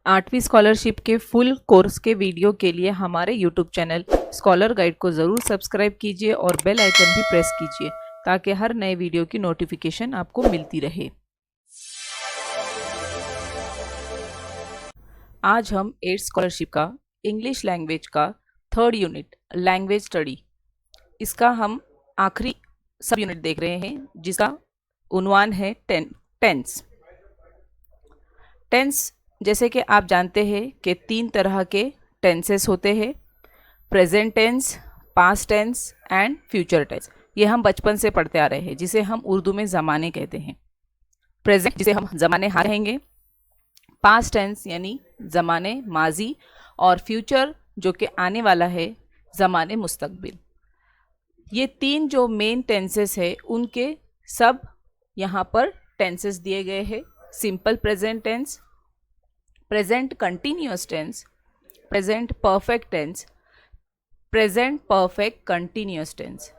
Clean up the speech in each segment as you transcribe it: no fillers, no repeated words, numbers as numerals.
8वीं स्कॉलरशिप के full course के वीडियो के लिए हमारे यूट्यूब चैनल स्कॉलर गाइड को ज़रूर सब्सक्राइब कीजिए और बेल आइकन भी प्रेस कीजिए ताकि हर नए वीडियो की नोटिफिकेशन आपको मिलती रहे। आज हम 8th स्कॉलरशिप का इंग्लिश लैंग्वेज का 3rd यूनिट लैंग्वेज स्टडी, इसका हम आखिरी सब यूनिट देख रहे हैं जिसका उन्वान है टेंस। टेंस जैसे कि आप जानते हैं कि 3 तरह के टेंसेस होते हैं, present tense, past tense and future tense. ये हम बचपन से पढ़ते आ रहे हैं, जिसे हम उर्दू में ज़माने कहते हैं। प्रेजेंट जिसे हम ज़माने हाल कहेंगे, पास्ट टेंस यानी ज़माने माजी, और फ्यूचर जो कि आने वाला है ज़माने मुस्तकबिल। ये 3 जो मेन टेंसेस है उनके सब यहाँ पर टेंसेस दिए गए हैं। Simple present tense, present continuous tense, present perfect tense, present perfect continuous tense,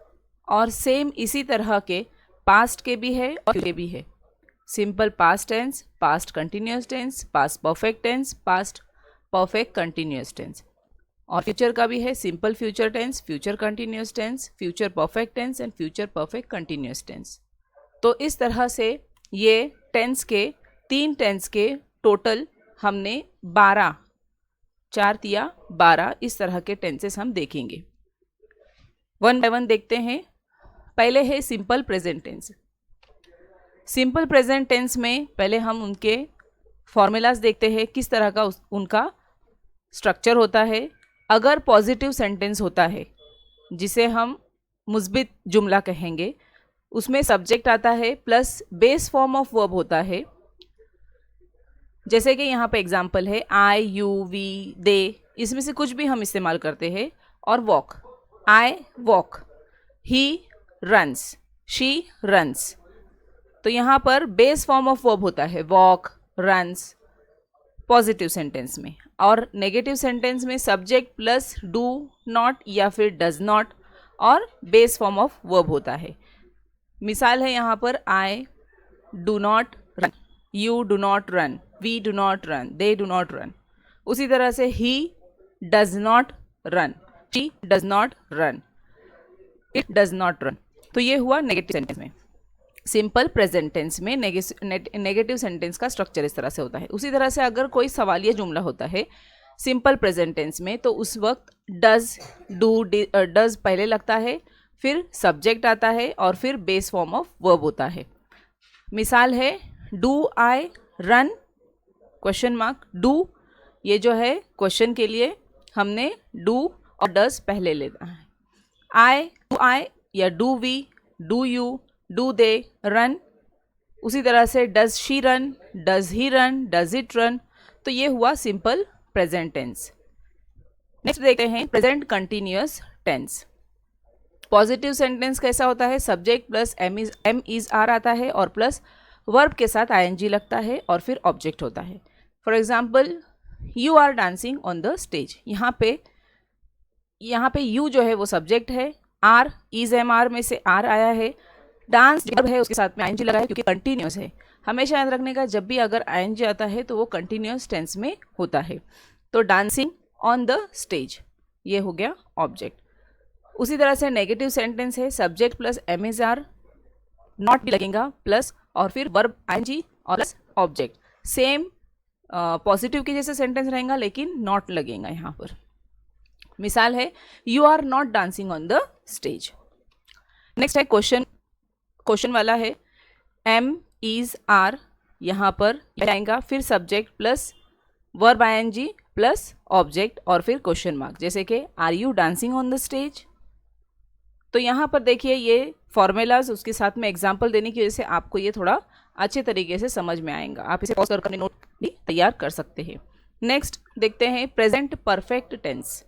और सेम इसी तरह के पास्ट के भी है और फ्यूचर के भी है। Simple past tense, past continuous tense, past perfect tense, past perfect continuous tense, और फ्यूचर का भी है simple future tense, future continuous tense, future perfect tense and future perfect continuous tense. तो इस तरह से ये टेंस के 3 टेंस के टोटल हमने 12, 4 या 12 इस तरह के टेंसेस हम देखेंगे। वन बाय वन देखते हैं। पहले है simple present tense. Simple present tense में पहले हम उनके फॉर्मूलाज देखते हैं, किस तरह का उनका स्ट्रक्चर होता है। अगर पॉजिटिव सेंटेंस होता है जिसे हम मुस्बित जुमला कहेंगे, उसमें सब्जेक्ट आता है plus base form of verb होता है। जैसे कि यहाँ पे एग्जाम्पल है आई, यू, वी, दे, इसमें से कुछ भी हम इस्तेमाल करते हैं। और walk, I walk, he runs, she runs. तो यहाँ पर बेस फॉर्म ऑफ वर्ब होता है वॉक, रन्स पॉजिटिव सेंटेंस में, और नेगेटिव सेंटेंस में सब्जेक्ट प्लस डू नॉट या फिर डज नॉट और बेस फॉर्म ऑफ वर्ब होता है। मिसाल है यहाँ पर I do not run, you do not run, we do not run, they do not run. उसी तरह से he does not run, she does not run, it does not run. तो ये हुआ नेगेटिव सेंटेंस में। सिंपल प्रेजेंट टेंस में negative sentence का structure इस तरह से होता है। उसी तरह से अगर कोई सवालिया जुमला होता है सिंपल प्रेजेंट टेंस में, तो उस वक्त डज, डू, डज पहले लगता है, फिर सब्जेक्ट आता है और फिर बेस फॉर्म ऑफ वर्ब होता है। मिसाल है do I run question mark, do ये जो है क्वेश्चन के लिए हमने डू और डज पहले लेना है। आई या do we, do you, do they run. उसी तरह से does she run, does he run, does it run. तो ये हुआ सिंपल प्रेजेंट टेंस। नेक्स्ट देखते हैं present continuous tense. Positive sentence कैसा होता है, subject plus am is are आता है और प्लस वर्ब के साथ आईएनजी लगता है और फिर ऑब्जेक्ट होता है। For example you are dancing on the stage. यहाँ पे यू जो है वो सब्जेक्ट है, आर इज एम आर में से आर आया है, डांस वर्ब है उसके साथ में आईएनजी लगा है क्योंकि कंटिन्यूअस है। हमेशा याद रखने का, जब भी अगर आईएनजी आता है तो वो कंटिन्यूअस टेंस में होता है। तो डांसिंग ऑन द स्टेज ये हो गया ऑब्जेक्ट। उसी तरह से नेगेटिव सेंटेंस है, subject plus am is are, not भी लगेगा प्लस और फिर वर्ब आईएनजी और प्लस ऑब्जेक्ट। सेम पॉजिटिव के जैसे सेंटेंस रहेगा लेकिन नॉट लगेगा यहाँ पर। मिसाल है you are not dancing on the stage. Next है क्वेश्चन वाला है एम इज आर, यहाँ पर आएगा फिर subject plus verb ING plus object और फिर क्वेश्चन मार्क, जैसे कि are you dancing on the stage. तो यहाँ पर देखिए ये फॉर्मूलाज उसके साथ में एग्जाम्पल देने की वजह से आपको ये थोड़ा अच्छे तरीके से समझ में आएगा। आप इसे पॉज कर अपने नोट भी तैयार कर सकते हैं। नेक्स्ट देखते हैं प्रेजेंट परफेक्ट टेंस।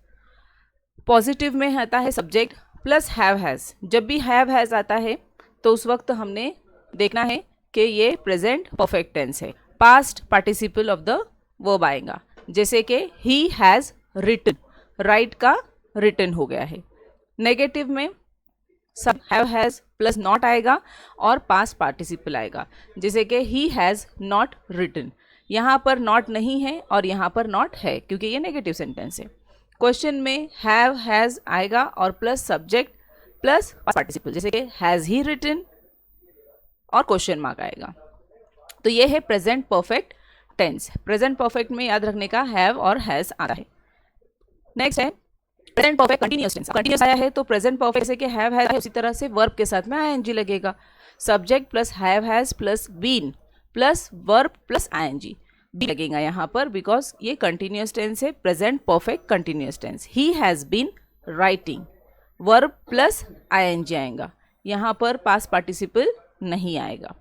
पॉजिटिव में आता है सब्जेक्ट प्लस हैव हैज़। जब भी हैव हैज़ आता है तो उस वक्त हमने देखना है कि ये प्रेजेंट परफेक्ट टेंस है। Past participle of the verb आएगा, जैसे कि ही हैज़ रिटन, राइट का रिटन हो गया है। नेगेटिव में सब हैव हैज़ प्लस नॉट आएगा और पास्ट पार्टिसिपल आएगा, जैसे कि ही हैज़ नॉट रिटन। यहाँ पर नॉट नहीं है और यहाँ पर नॉट है क्योंकि ये नेगेटिव सेंटेंस है। क्वेश्चन में हैव हैज़ आएगा और प्लस सब्जेक्ट प्लस पार्टिसिपल, जैसे कि हैज़ ही रिटन और क्वेश्चन मार्क आएगा। तो ये है present perfect tense. Present perfect में याद रखने का हैव और हैज़ आता है। नेक्स्ट है present perfect continuous tense. Continuous आया है तो प्रेजेंट परफेक्ट से कि हैव हैज़, उसी तरह से वर्ब के साथ में आईएनजी लगेगा। Subject plus have has plus been plus verb plus ING भी लगेगा यहाँ पर, बिकॉज ये कंटिन्यूअस टेंस है, present perfect continuous tense. He has been writing, verb plus ING आएगा, यहाँ पर पास्ट पार्टिसिपल नहीं आएगा।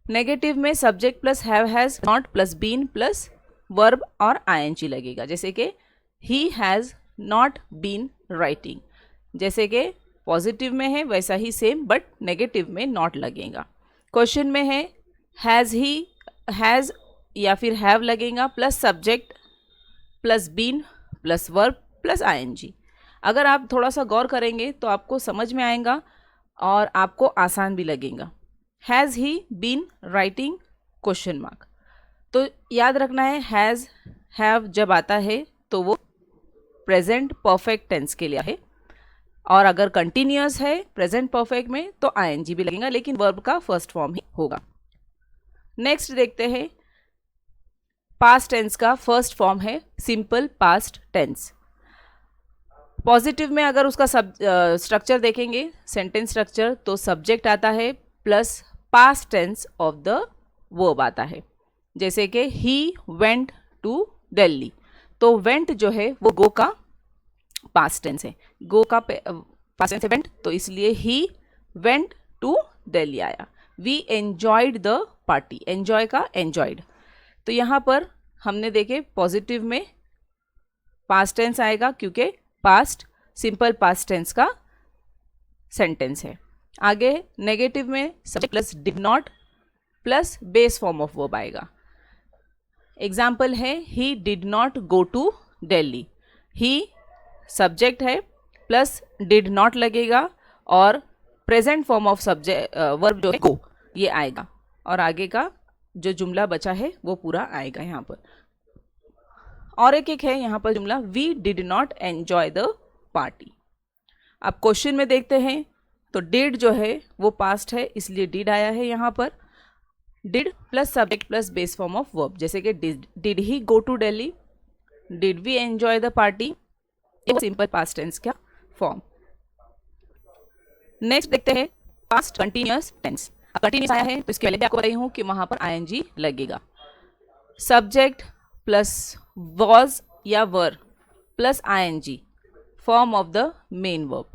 नेगेटिव में subject plus have has not plus been plus verb और आईएनजी लगेगा, जैसे कि he has not been writing. जैसे कि पॉजिटिव में है वैसा ही सेम, बट नेगेटिव में नॉट लगेगा। क्वेश्चन में है हैज़ ही, हैज़ या फिर हैव लगेगा plus subject plus been plus verb plus ING. अगर आप थोड़ा सा गौर करेंगे तो आपको समझ में आएगा और आपको आसान भी लगेगा। Has he been writing question mark. तो याद रखना है हैज़ हैव जब आता है तो वो प्रेजेंट परफेक्ट टेंस के लिए है, और अगर कंटिन्यूअस है प्रेजेंट परफेक्ट में तो आईएनजी भी लगेगा, लेकिन वर्ब का फर्स्ट फॉर्म ही होगा। नेक्स्ट देखते हैं पास्ट टेंस का फर्स्ट फॉर्म है सिंपल पास्ट टेंस। पॉजिटिव में अगर उसका स्ट्रक्चर देखेंगे, सेंटेंस स्ट्रक्चर, तो सब्जेक्ट आता है plus past tense of the verb आता है, जैसे कि ही वेंट टू दिल्ली। तो वेंट जो है वो गो का पास्ट टेंस है, गो का पास्ट टेंस है वेंट, तो इसलिए ही वेंट टू दिल्ली आया। We enjoyed the party, enjoy का एंजॉयड। तो यहाँ पर हमने देखे पॉजिटिव में पास्ट टेंस आएगा क्योंकि पास्ट सिंपल पास्ट टेंस का सेंटेंस है। आगे नेगेटिव में subject plus did not plus base form of verb आएगा। एग्जाम्पल है he did not go to Delhi. He subject है प्लस डिड नॉट लगेगा और present form of subject verb जो है गो, ये आएगा, और आगे का जो जुमला बचा है वो पूरा आएगा यहाँ पर। और एक है यहाँ पर जुमला we did not enjoy the party. अब क्वेश्चन में देखते हैं तो डिड जो है वो पास्ट है, इसलिए डिड आया है यहाँ पर। Did plus subject plus base form of verb, जैसे कि did he go to Delhi, did we enjoy the party, ये सिंपल पास्ट टेंस का फॉर्म। नेक्स्ट देखते हैं पास्ट कंटिन्यूअस टेंस। कंटिन्यूअस आया है तो इसके पहले भी आपको बताई हूँ कि वहाँ पर आईएनजी लगेगा। सब्जेक्ट प्लस वॉज या were plus ING form of the main verb.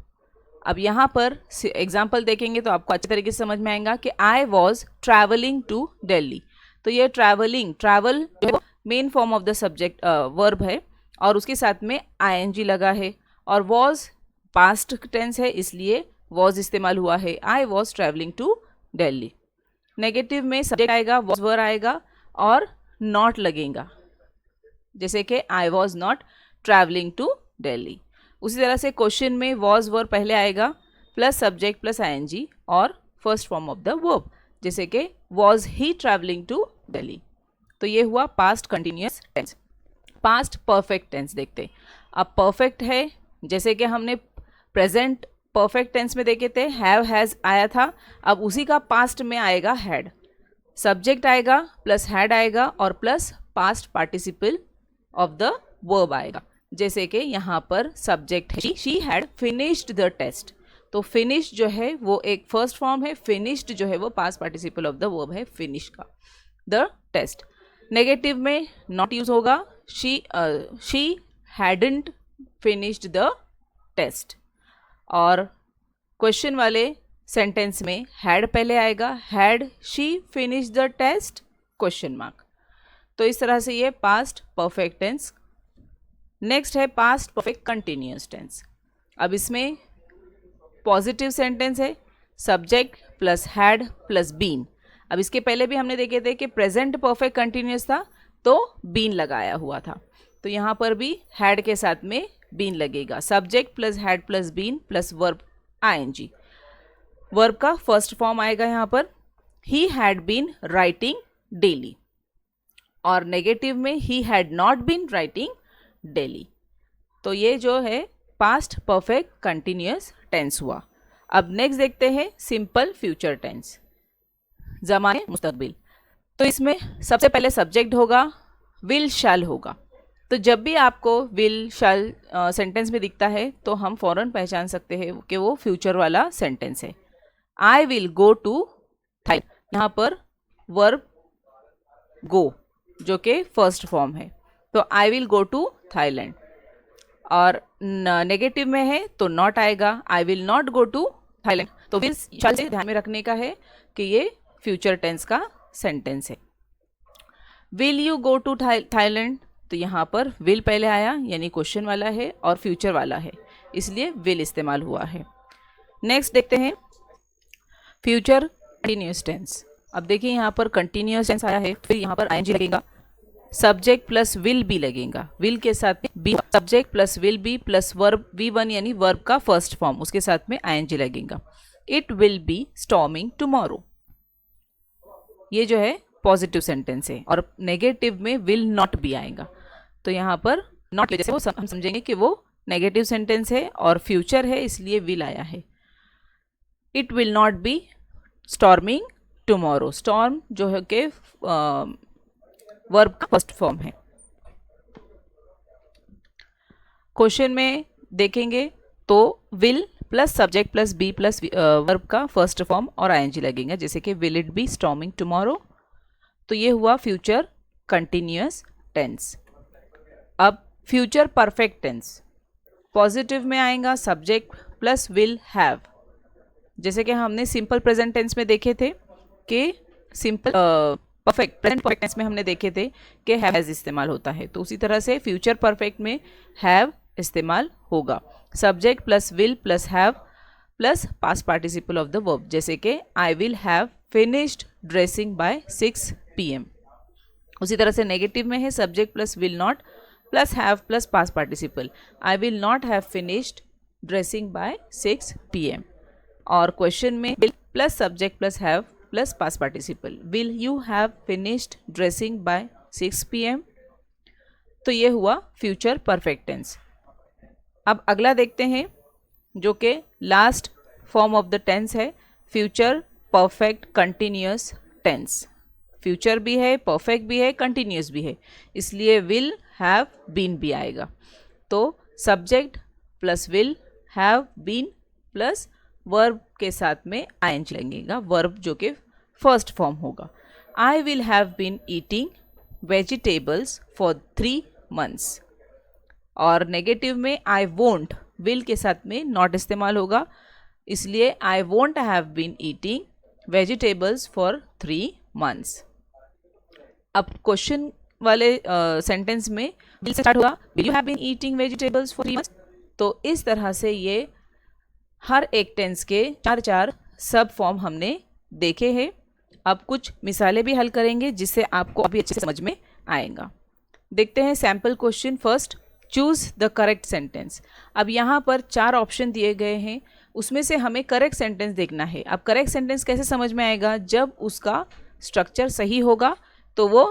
अब यहाँ पर एग्जाम्पल देखेंगे तो आपको अच्छे तरीके से समझ में आएगा कि I was travelling to Delhi. तो ये ट्रैवलिंग, ट्रैवल जो है main form of the subject verb है और उसके साथ में आईएनजी लगा है, और वॉज पास्ट टेंस है इसलिए वॉज इस्तेमाल हुआ है। I was travelling to Delhi. Negative में सब्जेक्ट आएगा, वॉज वर आएगा और नॉट लगेगा, जैसे कि I was not travelling to Delhi. उसी तरह से क्वेश्चन में वॉज वर पहले आएगा प्लस सब्जेक्ट प्लस आईएनजी और first form of the verb, जैसे कि was he travelling to Delhi. तो ये हुआ past continuous tense. Past perfect tense देखते। अब परफेक्ट है, जैसे कि हमने प्रेजेंट परफेक्ट टेंस में देखे थे हैव हैज़ आया था, अब उसी का पास्ट में आएगा हैड। सब्जेक्ट आएगा प्लस हैड आएगा और plus past participle of the verb आएगा, जैसे कि यहाँ पर सब्जेक्ट है she had finished the test. तो फिनिश जो है वो एक फर्स्ट फॉर्म है, फिनिश्ड जो है वो past participle of the verb है फिनिश का, द टेस्ट। नेगेटिव में नॉट यूज होगा, she hadn't finished the test. और क्वेश्चन वाले सेंटेंस में हैड पहले आएगा, had she finished the test question mark. तो इस तरह से ये पास्ट परफेक्ट टेंस। नेक्स्ट है पास्ट परफेक्ट कंटिन्यूअस टेंस। अब इसमें पॉजिटिव सेंटेंस है, subject plus had plus been. अब इसके पहले भी हमने देखे थे कि प्रेजेंट परफेक्ट कंटिन्यूअस था तो बीन लगाया हुआ था, तो यहाँ पर भी हैड के साथ में बीन लगेगा। Subject plus had plus been plus verb ING. Verb का फर्स्ट फॉर्म आएगा यहाँ पर he had been writing daily, और नेगेटिव में he had not been writing daily. तो ये जो है पास्ट परफेक्ट कंटिन्यूअस टेंस हुआ। अब नेक्स्ट देखते हैं सिंपल फ्यूचर टेंस, ज़माने मुस्तकबिल। तो इसमें सबसे पहले सब्जेक्ट होगा, विल शैल होगा। तो जब भी आपको विल शैल सेंटेंस में दिखता है तो हम फ़ौरन पहचान सकते हैं कि वो फ्यूचर वाला सेंटेंस है। I will go to Thailand, यहाँ पर वर्ब गो जो कि फर्स्ट फॉर्म है, तो I will go to Thailand. और नेगेटिव में है तो नॉट आएगा, I will not go to Thailand. तो विल शैल से ध्यान में रखने का है कि ये फ्यूचर टेंस का सेंटेंस है। Will you go to Thailand, तो यहाँ पर विल पहले आया यानी क्वेश्चन वाला है और फ्यूचर वाला है, इसलिए विल इस्तेमाल हुआ है। नेक्स्ट देखते हैं फ्यूचर कंटिन्यूअस टेंस। अब देखिए यहाँ पर कंटिन्यूअस टेंस आया है, फिर यहाँ पर आईएनजी लगेगा, सब्जेक्ट प्लस विल बी लगेगा, विल के साथ में be, subject plus will be plus verb V1 यानी वर्ब का फर्स्ट फॉर्म, उसके साथ में आईएनजी लगेगा। It will be storming tomorrow, ये जो है पॉजिटिव सेंटेंस है, और नेगेटिव में विल नॉट भी आएगा। तो यहाँ पर नॉट वजह से वो हम समझेंगे कि वो नेगेटिव सेंटेंस है और फ्यूचर है, इसलिए विल आया है। It will not be storming tomorrow, storm जो है कि वर्ब का फर्स्ट फॉर्म है। क्वेश्चन में देखेंगे तो will plus subject plus be plus verb का फर्स्ट फॉर्म और आईएनजी लगेंगे, जैसे कि will it be storming tomorrow. तो ये हुआ फ्यूचर कंटिन्यूअस टेंस। अब फ्यूचर परफेक्ट टेंस, पॉजिटिव में आएगा सब्जेक्ट प्लस विल हैव, जैसे कि हमने सिंपल प्रेजेंट टेंस में देखे थे कि simple perfect present perfect tense में हमने देखे थे कि हैव इस्तेमाल होता है, तो उसी तरह से फ्यूचर परफेक्ट में हैव इस्तेमाल होगा। Subject plus will plus have plus past participle of the verb, जैसे कि I will have finished dressing by 6 PM। उसी तरह से नेगेटिव में है subject plus will not plus have plus past participle, I will not have finished dressing by 6 PM। और question में will plus subject plus have plus past participle, will you have finished dressing by 6 PM। तो ये हुआ future perfect tense. अब अगला देखते हैं जो कि last form of the tense है, future perfect continuous tense. Future भी है, परफेक्ट भी है, कंटिन्यूअस भी है, इसलिए विल हैव बीन भी आएगा। तो subject plus will have been plus verb के साथ में आईएनजी लगेगा, वर्ब जो कि फर्स्ट फॉर्म होगा। I will have been eating vegetables for 3 months। और नेगेटिव में आई वोंट, विल के साथ में नॉट इस्तेमाल होगा, इसलिए I won't have been eating vegetables for 3 months। अब क्वेश्चन वाले सेंटेंस में विल से स्टार्ट होगा, will you have been eating vegetables for 3 months। तो इस तरह से ये हर एक टेंस के 4 सब फॉर्म हमने देखे हैं। अब कुछ मिसालें भी हल करेंगे जिससे आपको अभी अच्छे से समझ में आएगा। देखते हैं sample question. First, choose the correct sentence. अब यहाँ पर 4 ऑप्शन दिए गए हैं, उसमें से हमें करेक्ट सेंटेंस देखना है। अब करेक्ट सेंटेंस कैसे समझ में आएगा? जब उसका स्ट्रक्चर सही होगा तो वो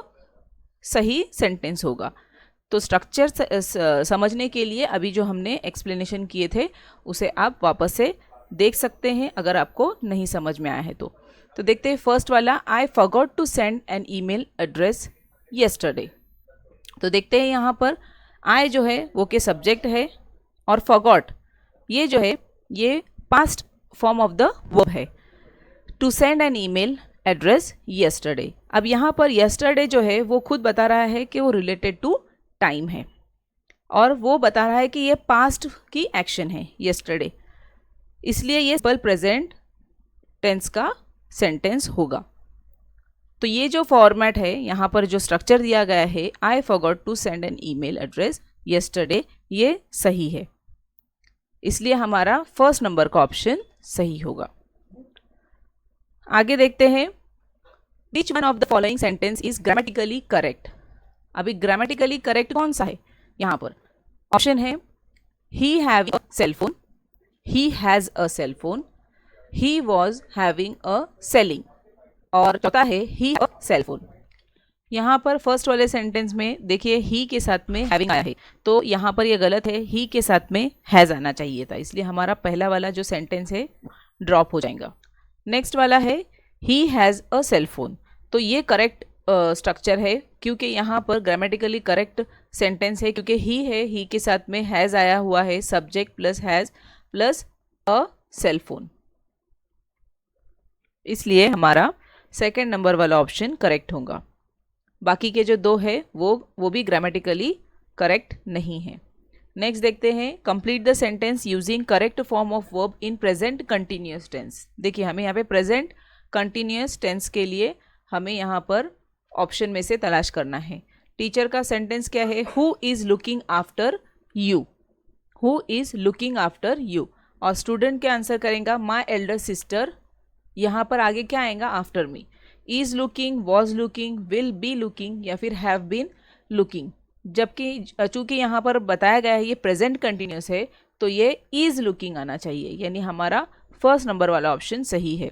सही सेंटेंस होगा। तो स्ट्रक्चर समझने के लिए अभी जो हमने एक्सप्लेनेशन किए थे उसे आप वापस से देख सकते हैं अगर आपको नहीं समझ में आया है तो। देखते हैं फर्स्ट वाला, I forgot to send an email address yesterday. तो देखते हैं यहाँ पर आई जो है वो के सब्जेक्ट है और फॉरगॉट ये जो है ये past form of the verb है। To send an email address yesterday. अब यहाँ पर येस्टरडे जो है वो खुद बता रहा है कि वो रिलेटेड टू टाइम है और वो बता रहा है कि ये पास्ट की एक्शन है येस्टरडे, इसलिए ये सिंपल प्रेजेंट टेंस का सेंटेंस होगा। तो ये जो फॉर्मेट है यहाँ पर जो स्ट्रक्चर दिया गया है, I forgot to send an email address yesterday, ये सही है, इसलिए हमारा फर्स्ट नंबर का ऑप्शन सही होगा। आगे देखते हैं, which one of the following sentence is grammatically correct. अभी ग्रामेटिकली करेक्ट कौन सा है? यहाँ पर ऑप्शन है he have a cell phone, he has a cell phone, he was having a selling, और चौथा है ही अ सेल फोन। यहाँ पर फर्स्ट वाले सेंटेंस में देखिए ही के साथ में हैविंग आया है, तो यहाँ पर ये गलत है, ही के साथ में हैज़ आना चाहिए था, इसलिए हमारा पहला वाला जो सेंटेंस है ड्रॉप हो जाएगा। नेक्स्ट वाला है he has a cell phone, तो ये करेक्ट स्ट्रक्चर है क्योंकि यहाँ पर ग्रामेटिकली करेक्ट सेंटेंस है, क्योंकि ही है, ही के साथ में हैज़ आया हुआ है, subject plus has plus a cell phone, इसलिए हमारा सेकेंड नंबर वाला ऑप्शन करेक्ट होगा। बाकी के जो दो है वो भी ग्रामेटिकली करेक्ट नहीं है। नेक्स्ट देखते हैं, complete the sentence using correct form of verb in present continuous tense. देखिए हमें यहाँ पे प्रेजेंट कंटिन्यूस टेंस के लिए हमें यहाँ पर ऑप्शन में से तलाश करना है। टीचर का सेंटेंस क्या है, who is looking after you, who is looking after you, और स्टूडेंट क्या आंसर करेगा, माई एल्डर सिस्टर, यहाँ पर आगे क्या आएगा, after me, is looking, was looking, will be looking या फिर हैव बीन लुकिंग। जबकि चूंकि यहाँ पर बताया गया है ये प्रेजेंट कंटिन्यूस है, तो ये इज लुकिंग आना चाहिए, यानी हमारा फर्स्ट नंबर वाला ऑप्शन सही है।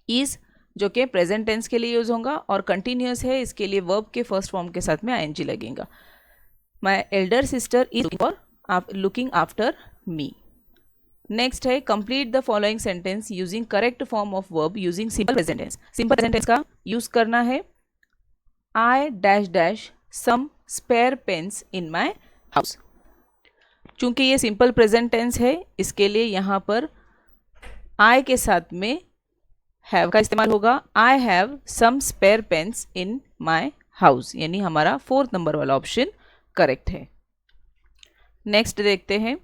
इज जो कि प्रेजेंट टेंस के लिए यूज होगा और कंटिन्यूस है, इसके लिए वर्ब के फर्स्ट फॉर्म के साथ में आईएनजी लगेगा। My elder sister is looking after me. Next है, complete the following sentence using correct form of verb using simple present tense. Simple present tense का यूज करना है, I dash dash some spare pens in my house. चूंकि ये simple present tense है, इसके लिए यहाँ पर आई के साथ में हैव का इस्तेमाल होगा, I have some spare pens in my house, यानी हमारा फोर्थ नंबर वाला ऑप्शन करेक्ट है। नेक्स्ट देखते हैं,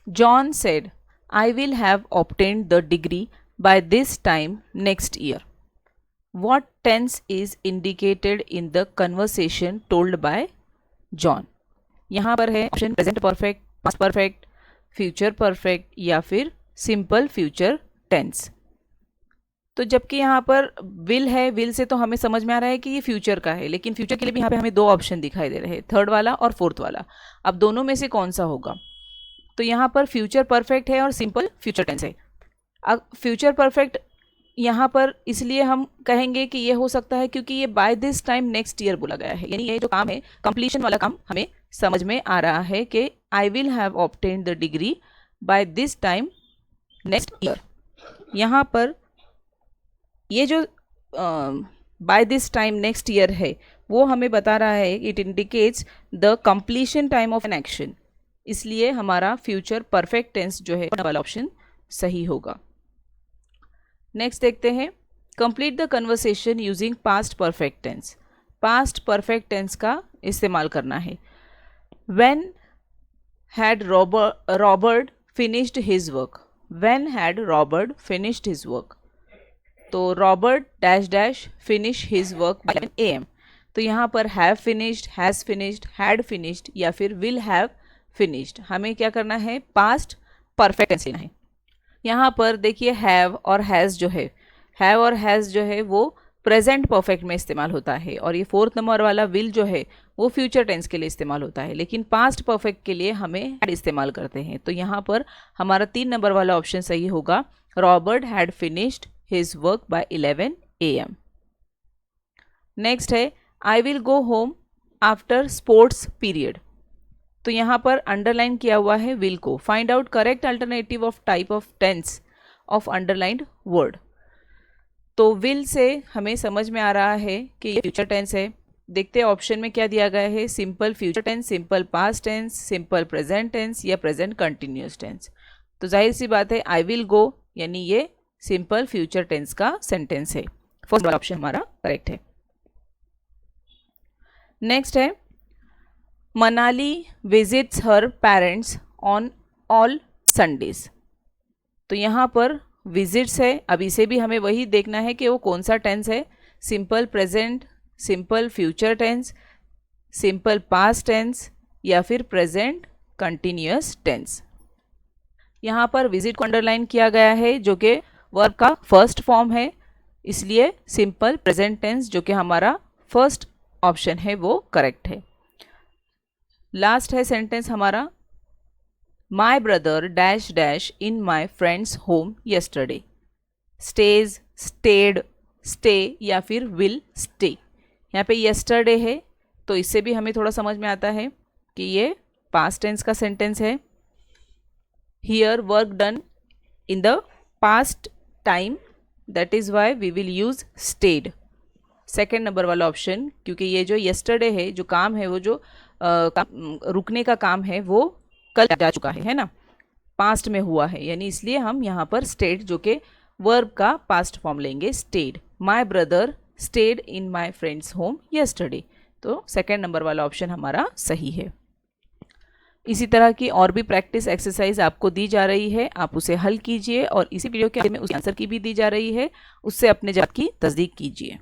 John said I will have obtained the degree by this time next year. What tense is indicated in the conversation told by John? यहाँ पर है option present perfect, past perfect, future perfect या फिर simple future tense. तो जबकि यहाँ पर will है, विल से तो हमें समझ में आ रहा है कि ये फ्यूचर का है, लेकिन फ्यूचर के लिए भी यहाँ पे हमें दो ऑप्शन दिखाई दे रहे हैं, थर्ड वाला और फोर्थ वाला। अब दोनों में से कौन सा होगा, तो यहाँ पर फ्यूचर परफेक्ट है और सिंपल फ्यूचर टेंस है। अब फ्यूचर परफेक्ट यहाँ पर इसलिए हम कहेंगे कि ये हो सकता है क्योंकि ये by this time next year बोला गया है, यानी ये जो काम है कंप्लीशन वाला काम हमें समझ में आ रहा है कि I will have obtained the degree by this time next year. यहाँ पर ये जो by this time next year है वो हमें बता रहा है, it indicates the completion time of an action, इसलिए हमारा फ्यूचर परफेक्ट टेंस जो है वाला ऑप्शन सही होगा। नेक्स्ट देखते हैं, complete the conversation using past perfect tense. Past perfect tense का इस्तेमाल करना है। When had Robert finished his work, when had Robert finished his work, तो Robert dash dash finish his work by 11 AM, तो यहाँ पर have finished, has finished, had finished या फिर विल हैव फिनिश्ड, हमें क्या करना है, पास्ट परफेक्ट टेंस लेना है। यहाँ पर देखिए हैव और हैज़ जो है, हैव और हैज़ जो है वो प्रेजेंट परफेक्ट में इस्तेमाल होता है, और ये फोर्थ नंबर वाला विल जो है वो फ्यूचर टेंस के लिए इस्तेमाल होता है, लेकिन पास्ट परफेक्ट के लिए हमें हैड इस्तेमाल करते हैं। तो यहाँ पर हमारा 3 नंबर वाला ऑप्शन सही होगा, Robert had finished his work by 11 AM। Next है, I will go home after sports period, तो यहाँ पर अंडरलाइन किया हुआ है विल को। Find out correct alternative of type of tense of underlined word, तो विल से हमें समझ में आ रहा है कि ये फ्यूचर टेंस है। देखते हैं ऑप्शन में क्या दिया गया है, simple future tense, simple past tense, simple present tense या प्रेजेंट कंटिन्यूस टेंस। तो जाहिर सी बात है आई विल गो यानी ये सिंपल फ्यूचर टेंस का सेंटेंस है, फर्स्ट वाला ऑप्शन हमारा करेक्ट है। नेक्स्ट है, Manali visits her parents on all Sundays, तो यहाँ पर विजिट्स है, अब इसे भी हमें वही देखना है कि वो कौन सा टेंस है, simple present, simple future tense, simple past tense या फिर प्रेजेंट कंटिन्यूअस टेंस। यहाँ पर विजिट को अंडरलाइन किया गया है जो कि वर्ब का फर्स्ट फॉर्म है, इसलिए सिंपल प्रेजेंट टेंस जो कि हमारा फर्स्ट ऑप्शन है वो करेक्ट है। लास्ट है सेंटेंस हमारा, my brother dash dash in my friend's home yesterday, stays, stayed, stay या फिर विल स्टे, यहाँ पे yesterday है, तो इससे भी हमें थोड़ा समझ में आता है कि ये पास्ट टेंस का सेंटेंस है. Here work done in the past time, that is why we will use stayed. Second number वाला ऑप्शन, क्योंकि ये जो yesterday है, जो काम है वो जो रुकने का काम है वो कल जा चुका है ना, पास्ट में हुआ है, यानी इसलिए हम यहाँ पर स्टेड जो कि वर्ब का पास्ट फॉर्म लेंगे, stayed. My brother stayed in my friend's home yesterday. तो सेकेंड नंबर वाला ऑप्शन हमारा सही है. इसी तरह की और भी प्रैक्टिस एक्सरसाइज आपको दी जा रही है, आप उसे हल कीजिए और इसी वीडियो के अंत में उस आंसर की भी दी जा रही है, उससे अपने जवाब की तस्दीक कीजिए.